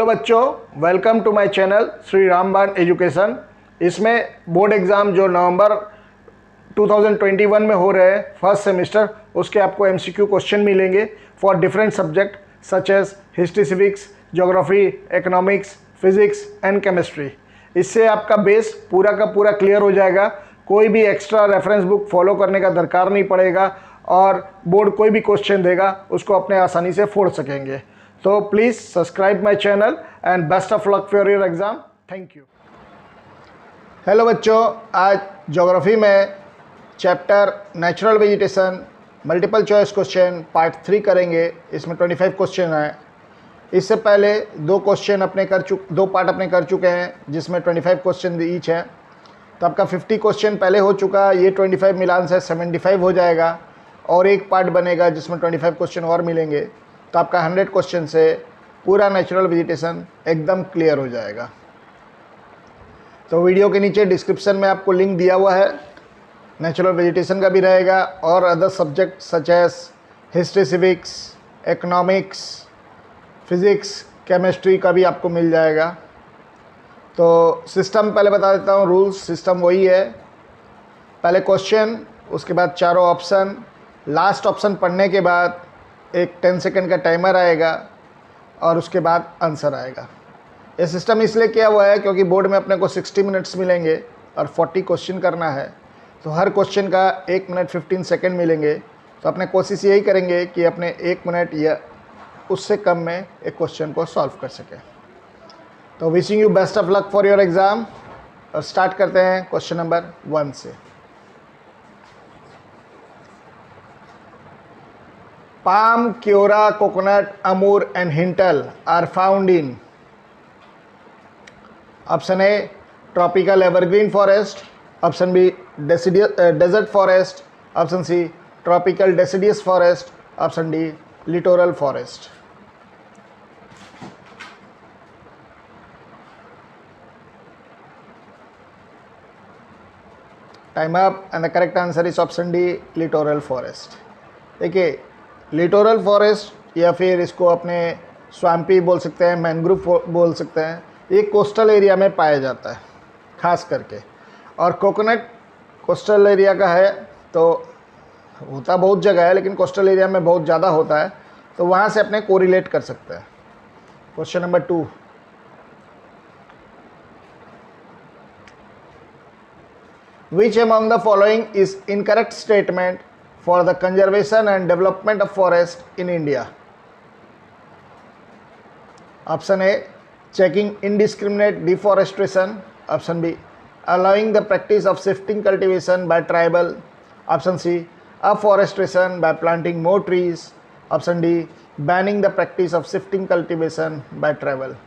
Hello बच्चों, welcome to my channel Shri Rambaan education. इसमें board exam जो नवंबर 2021 में हो रहे हैं फर्स्ट सेमेस्टर, उसके आपको एमसीक्यू क्वेश्चन मिलेंगे for different subject such as history, civics, geography, economics, physics and chemistry. इससे आपका बेस पूरा का पूरा क्लियर हो जाएगा। कोई भी एक्स्ट्रा रेफरेंस बुक फॉलो करने का दरकार नहीं पड़ेगा और बोर्ड कोई भी क्वेश्चन देगा उसको अपने आसानी से फोड़ सकेंगे। तो please subscribe my channel and best of luck for your exam. Thank you. Hello बच्चों, आज ज्योग्राफी में chapter natural vegetation multiple choice question part 3 करेंगे। इसमें 25 क्वेश्चन हैं। इससे पहले दो पार्ट अपने कर चुके हैं जिसमें 25 क्वेश्चन ईच हैं। तो आपका 50 क्वेश्चन पहले हो चुका, ये 25 मिलान से 75 हो जाएगा और एक पार्ट बनेगा जिसमें 25 क्वेश्चन और मिलेंगे। तो आपका 100 क्वेश्चन से पूरा नेचुरल वेजिटेशन एकदम क्लियर हो जाएगा। तो वीडियो के नीचे डिस्क्रिप्शन में आपको लिंक दिया हुआ है, नेचुरल वेजिटेशन का भी रहेगा और other subject such as history, civics, economics, physics, chemistry का भी आपको मिल जाएगा। तो सिस्टम पहले बता देता हूँ। रूल्स सिस्टम वही है, पहले क्वेश्चन, उसके बाद चारों ऑप्शन, लास्ट ऑप्शन पढ़ने के बाद एक 10 सेकंड का टाइमर आएगा और उसके बाद आंसर आएगा। ये सिस्टम इसलिए किया हुआ है क्योंकि बोर्ड में अपने को 60 मिनट्स मिलेंगे और 40 क्वेश्चन करना है। तो हर क्वेश्चन का 1 मिनट 15 सेकंड मिलेंगे। तो अपने कोशिश यही करेंगे कि अपने 1 मिनट या उससे कम में एक क्वेश्चन को सॉल्व कर सकें। तो wishing you best of luck for your exam. और स्टार्ट करते हैं क्वेश्चन नंबर 1 से। Palm, Kiora, coconut, amur and hintal are found in option A tropical evergreen forest, option B desert forest, option C tropical deciduous forest, option D littoral forest. Time up and the correct answer is option D littoral forest. देखिए, littoral forest या फिर इसको अपने स्वाम्पी बोल सकते हैं, mangrove बोल सकते हैं, ये कोस्टल एरिया में पाया जाता है खास करके। और कोकोनट कोस्टल एरिया का है, तो होता बहुत जगह है लेकिन कोस्टल एरिया में बहुत ज़्यादा होता है, तो वहाँ से अपने कोरिलेट कर सकते हैं। Question number 2, which among the following is incorrect statement for the conservation and development of forest in India? Option A checking indiscriminate deforestation, option B allowing the practice of shifting cultivation by tribal, option C afforestation by planting more trees, option D banning the practice of shifting cultivation by tribal.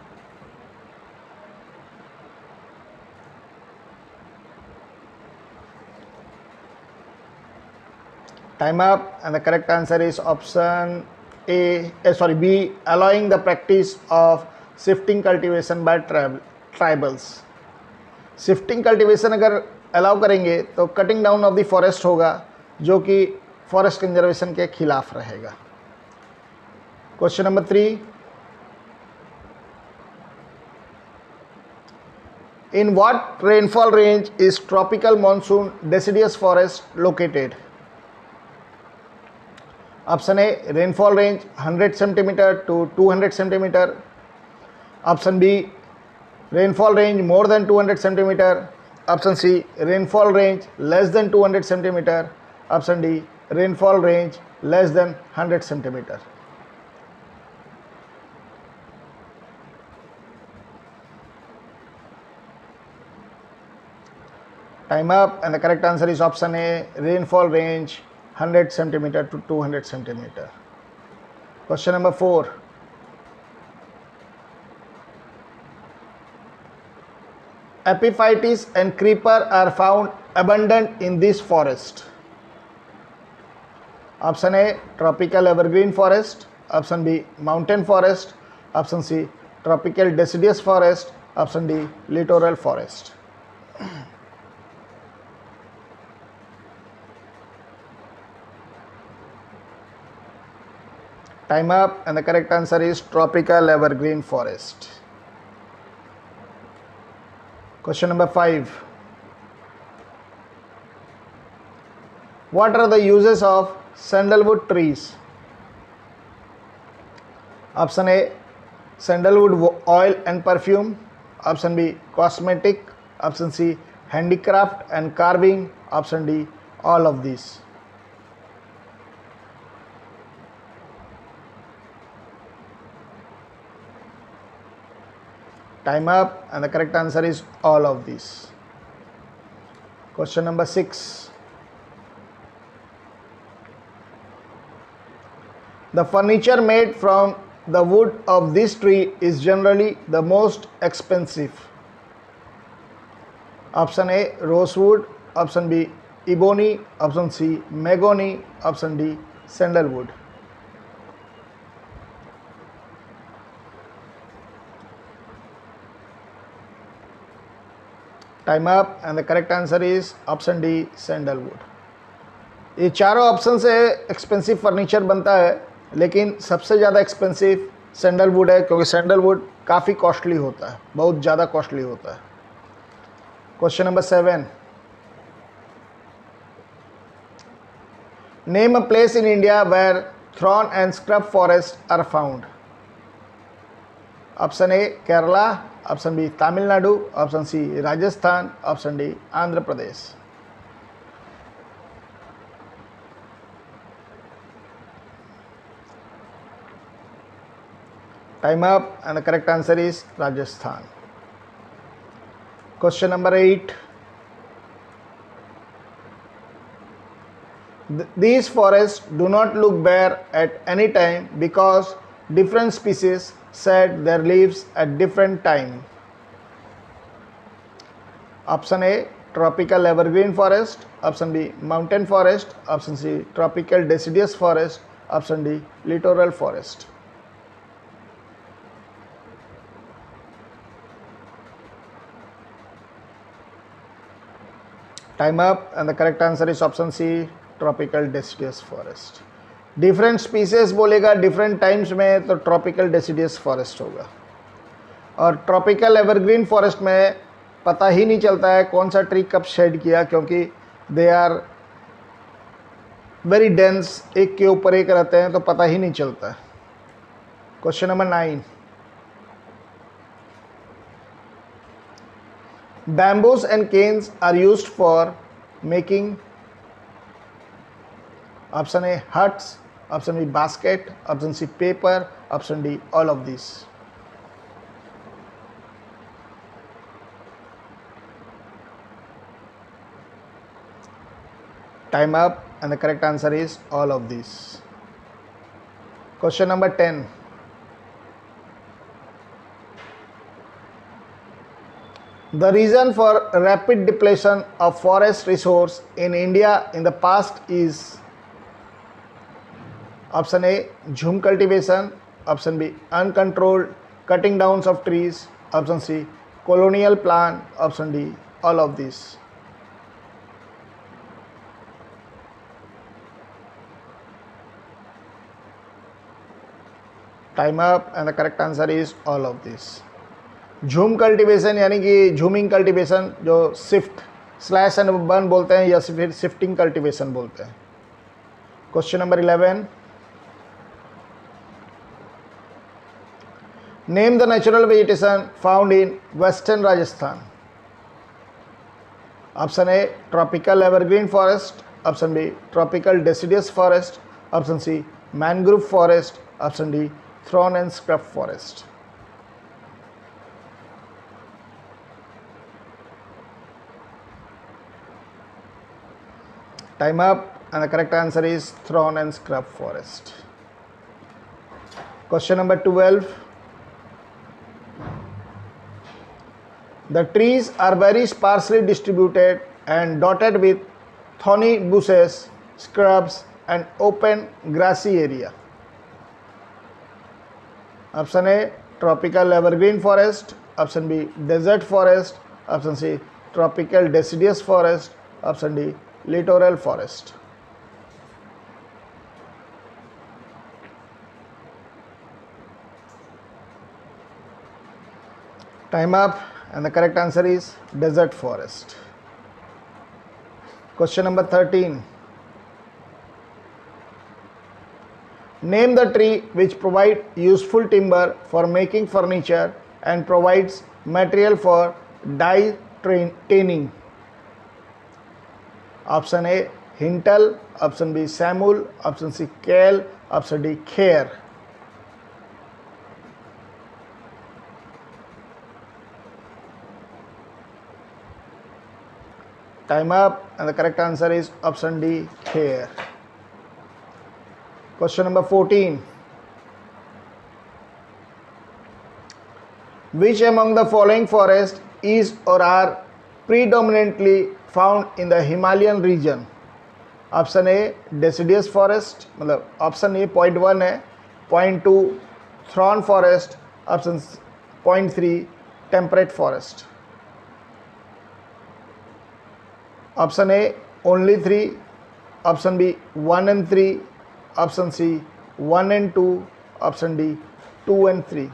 Time up and the correct answer is option B allowing the practice of shifting cultivation by tribals. shifting cultivation अगर allow करेंगे तो cutting down of the forest होगा जो कि forest conservation के खिलाफ रहेगा। Question number 3, in what rainfall range is tropical monsoon deciduous forest located? Option A rainfall range 100 centimeter to 200 centimeter, option B rainfall range more than 200 centimeter, option C rainfall range less than 200 centimeter, option D rainfall range less than 100 centimeter. Time up and the correct answer is option A rainfall range 100 centimeter to 200 centimeter. Question number 4, epiphytes and creeper are found abundant in this forest. Option A tropical evergreen forest, option B mountain forest, option C tropical deciduous forest, option D littoral forest. Time up and the correct answer is tropical evergreen forest. Question number 5. What are the uses of sandalwood trees? Option A, sandalwood oil and perfume. Option B, cosmetic. Option C, handicraft and carving. Option D, all of these. Time up, and the correct answer is all of these. Question number 6. The furniture made from the wood of this tree is generally the most expensive. Option A, rosewood. Option B, ebony. Option C, mahogany. Option D, sandalwood. Time up, and the correct answer is option D, sandalwood. ये चारों option से expensive furniture बनता है, लेकिन सबसे ज़्यादा expensive sandalwood है, क्योंकि सैंडलवुड काफ़ी कॉस्टली होता है, बहुत ज़्यादा कॉस्टली होता है. Question number 7. Name a place in India where thorn and scrub forest are found. Option A, Kerala. Option B, Tamil Nadu. Option C, Rajasthan. Option D, Andhra Pradesh. Time up, and the correct answer is Rajasthan. Question number 8. These forests do not look bare at any time because different species shed their leaves at different time. Option A, tropical evergreen forest. Option B, mountain forest. Option C, tropical deciduous forest. Option D, littoral forest. Time up, and the correct answer is option C, tropical deciduous forest. Different species बोलेगा different times में, तो tropical deciduous forest होगा. और tropical evergreen forest में पता ही नहीं चलता है कौन सा ट्री कब शेड किया, क्योंकि दे आर वेरी डेंस, एक के ऊपर एक रहते हैं, तो पता ही नहीं चलता है. Question number 9. Bamboos and canes are used for making. Option A, huts. Option B, basket. Option C, paper. Option D, all of these. Time up, and the correct answer is all of these. Question number 10. The reason for rapid depletion of forest resource in India in the past is. Option A, झूम cultivation. Option B, uncontrolled cutting downs of trees. Option C, colonial plan. Option D, all of these. Time up, and the correct answer is all of these. झूम cultivation यानी कि झूमिंग cultivation, जो shift slash and burn बोलते हैं, या फिर shifting cultivation बोलते हैं. Question number 11. Name the natural vegetation found in western Rajasthan. Option A, tropical evergreen forest. Option B, tropical deciduous forest. Option C, mangrove forest. Option D, thorn and scrub forest. Time up, and the correct answer is thorn and scrub forest. Question number 12. The trees are very sparsely distributed and dotted with thorny bushes, scrubs, and open grassy area. Option A, tropical evergreen forest. Option B, desert forest. Option C, tropical deciduous forest. Option D, littoral forest. Time up, and the correct answer is desert forest. Question number 13. Name the tree which provide useful timber for making furniture and provides material for dye tanning. Option A Hintel, option B Samul, option C Kale, option D Kher. Time up, and the correct answer is option D Kher. Question number 14. Which among the following forests is or are predominantly found in the Himalayan region? Option A deciduous forest, मतलब option A point 1 है, point 2 thorn forest, option point 3 temperate forest. Option A only 3, option B 1 and 3, option C 1 and 2, option D 2 and 3.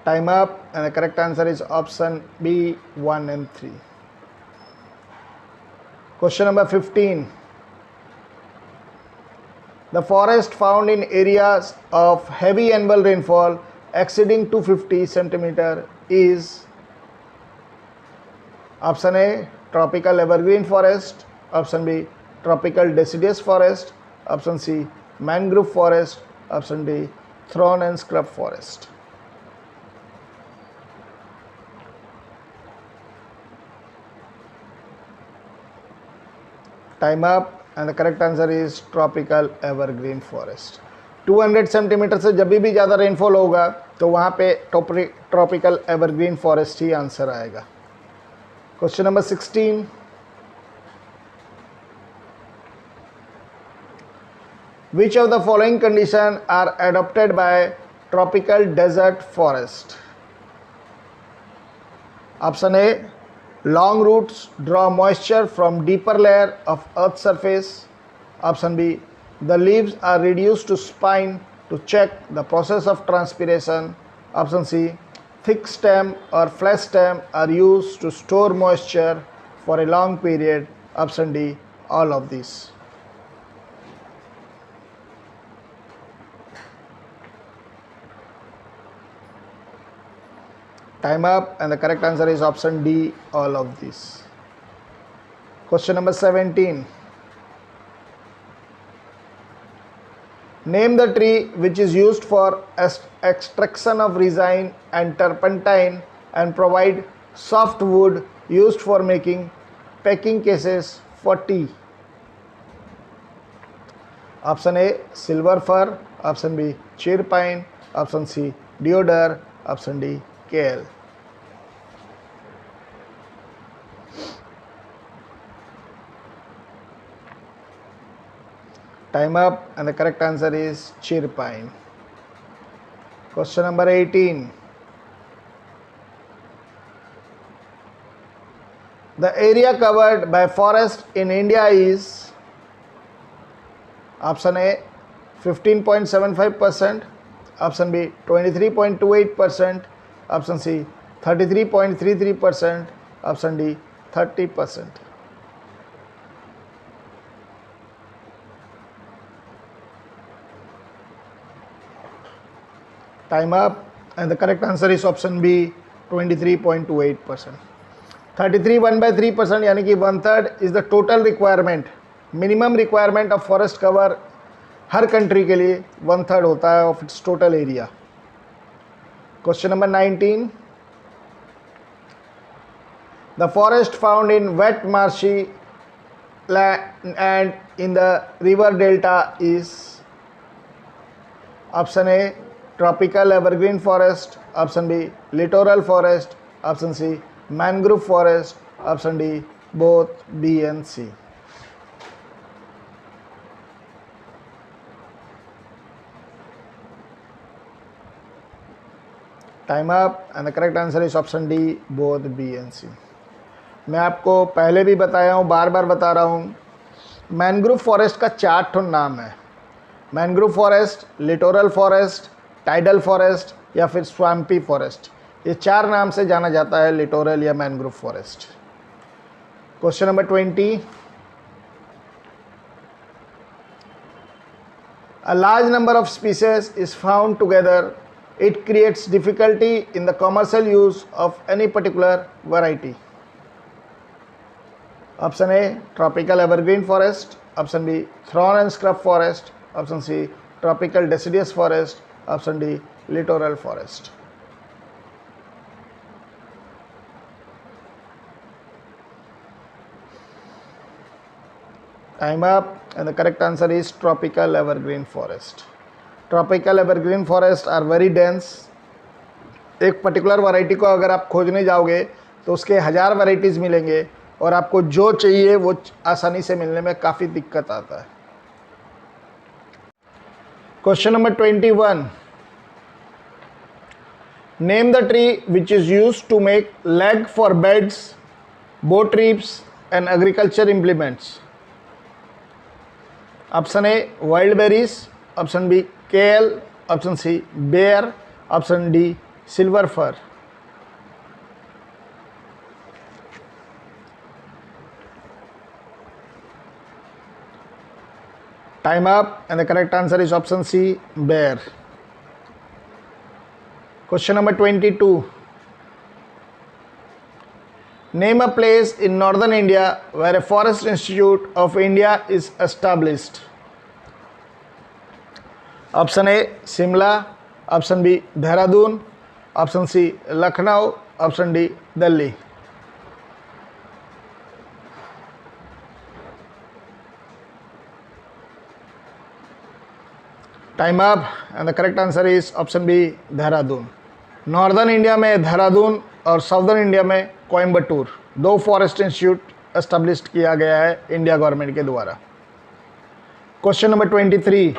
Time up, and the correct answer is option B 1 and 3. Question number 15. The forest found in areas of heavy annual rainfall exceeding 250 centimeter is option A tropical evergreen forest, option B tropical deciduous forest, option C mangrove forest, option D thorn and scrub forest. Time up, and the correct answer is tropical evergreen forest. 200 centimetre से जब भी ज़्यादा rainfall होगा तो वहाँ पे tropical evergreen forest ही answer आएगा. Question number 16. Which of the following conditions are adopted by tropical desert forest? Option A long roots draw moisture from deeper layer of earth's surface. Option B the leaves are reduced to spine to check the process of transpiration. Option C thick stem or flat stem are used to store moisture for a long period. Option D all of these. Time up, and the correct answer is option D all of these. Question number 17. Name the tree which is used for extraction of resin and turpentine and provide soft wood used for making packing cases for tea. Option A silver fir, option B cheer pine, option C deodar, option D kale. Time up, and the correct answer is cheer pine. Question number 18. The area covered by forest in India is option A 15.75%, option B 23.28%, option C 33.33%, option D 30%. Time up, and the correct answer is option B 23.28%. 33 1/3% यानी कि 1/3 is the total requirement. Minimum requirement of forest cover her country के लिए 1/3 होता है of its total area. Question number 19. The forest found in wet marshy land and in the river delta is option A tropical evergreen forest, option B littoral forest, option C mangrove forest, option D both B and C. Time up, and the correct answer is option D both B and C. मैं आपको पहले भी बताया हूँ, बार बार बता रहा हूँ, mangrove forest का 4 ठो नाम है. Mangrove forest, littoral forest, tidal forest या फिर स्वैम्पी फॉरेस्ट। ये 4 नाम से जाना जाता है लिटोरल या mangrove forest. Question number 20, a large number of species is found together. It creates difficulty in the commercial use of any particular variety. Option A, tropical evergreen forest. Option B, thorn and scrub forest. Option C, tropical deciduous forest. Option D, littoral forest. Time up, and the correct answer is tropical evergreen forest. Tropical evergreen forests are very dense. एक particular variety को अगर आप खोजने जाओगे तो उसके 1000 varieties मिलेंगे और आपको जो चाहिए वो आसानी से मिलने में काफ़ी दिक्कत आता है। Question number 21, name the tree which is used to make leg for beds, boat trips and agriculture implements. Option A, wild berries. Option B, kail. Option C, bear. Option D, silver fir. Time up, and the correct answer is option C, bear. Question number 22, name a place in northern India where a forest institute of India is established. Option A, Shimla. Option B, Dehradun. Option C, Lucknow. Option D, Delhi. Time up, and the correct answer is option B, Dehradun. Northern India में देहरादून और southern India में Coimbatore 2 forest institute establish किया गया है India government के द्वारा। Question number 23,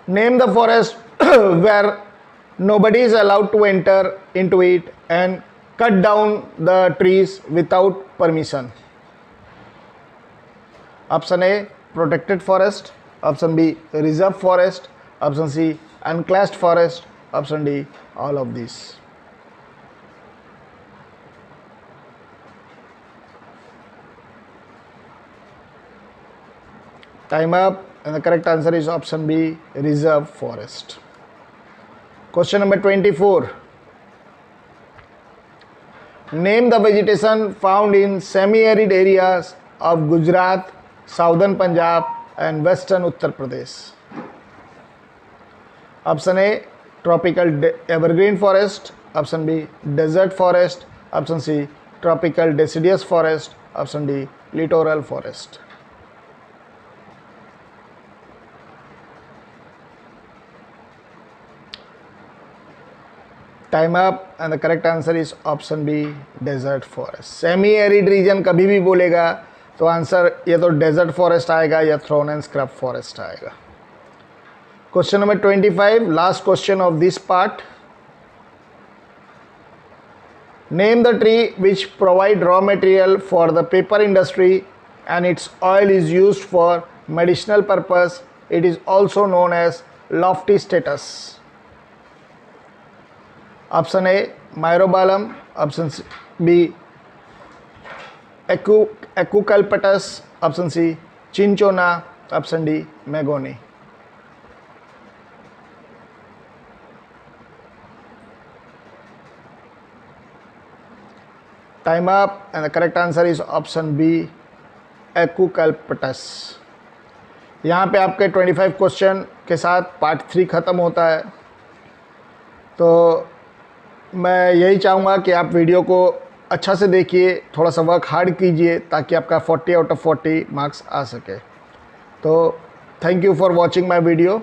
name the forest where nobody is allowed to enter into it and cut down the trees without permission. Option A, protected forest. Option B, reserve forest. Option C, unclassed forest. Option D, all of these. Time up, and the correct answer is option B, reserve forest. Question number 24. Name the vegetation found in semi-arid areas of Gujarat, southern Punjab and western Uttar Pradesh. Option A, tropical evergreen forest. Option B, desert forest. Option C, tropical deciduous forest. Option D, littoral forest. Time up, and the correct answer is option B, desert forest. Semi arid region कभी भी बोलेगा तो answer या तो desert forest आएगा या thorn and scrub forest आएगा। Question number 25, last question of this part. Name the tree which provide raw material for the paper industry and its oil is used for medicinal purpose. It is also known as lofty status. Option A, myrobalan. Option B, eucalyptus. Option C, cinchona. Option D, mahogany. Time up, and the correct answer is option B, eucalyptus. यहाँ पे आपके 25 question के साथ part 3 ख़त्म होता है। तो मैं यही चाहूँगा कि आप वीडियो को अच्छा से देखिए, थोड़ा सा वर्क हार्ड कीजिए ताकि आपका 40 आउट ऑफ 40 मार्क्स आ सके। तो thank you for watching my video.